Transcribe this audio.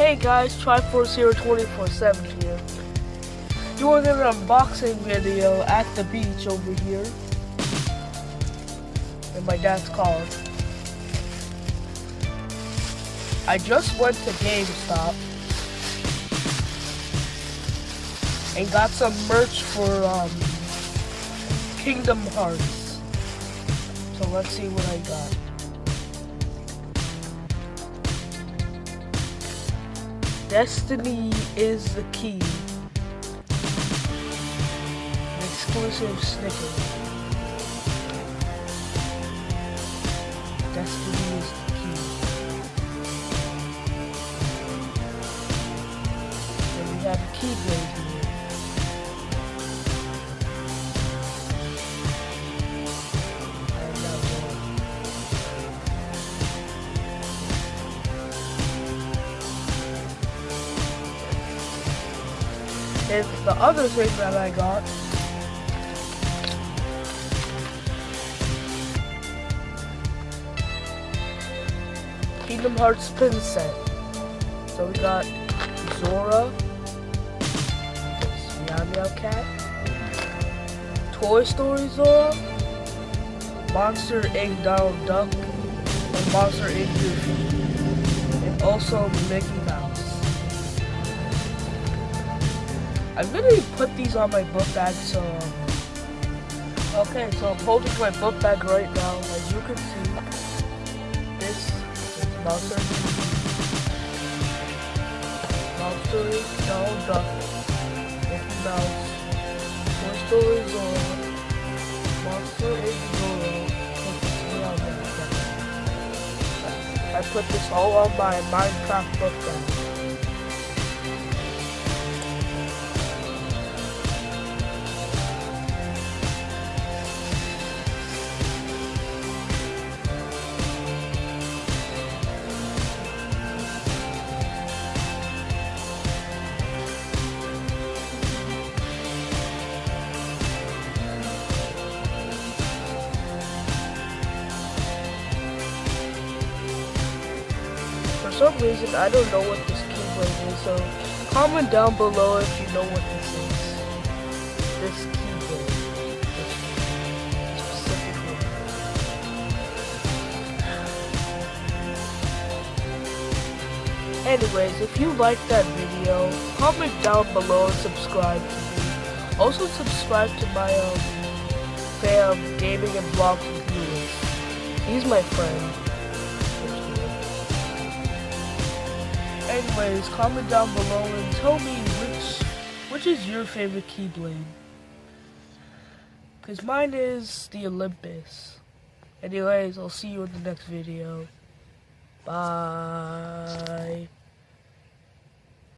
Hey guys, Triforce024/7 here. Doing an unboxing video at the beach over here in my dad's car. I just went to GameStop and got some merch for Kingdom Hearts. So let's see what I got. Destiny is the key. An exclusive snicker. Destiny is the key. Then we have a keyblade here. And the other thing that I got Kingdom Hearts pin set. So we got Zora, Meow Meow Cat, Toy Story Zora, Monster Inc. Donald Duck, and Monster Inc. Goofy, and also Mickey Mouse. I'm gonna put these on my book bag, so okay, so I'm holding my book bag right now. As you can see, this is Monster Donald Duck, Mickey Mouse, Toy Story Zora, Monster Inc. Zora, I put this all on my Minecraft book bag. For some reason, I don't know what this keyblade is, so comment down below if you know what this is. This keyblade. This specifically. Anyways, if you liked that video, comment down below and subscribe to me. Also subscribe to my fam, Gaming and Vlogging viewers. He's my friend. Anyways, comment down below and tell me which is your favorite keyblade. Because mine is the Olympus. Anyways, I'll see you in the next video. Bye.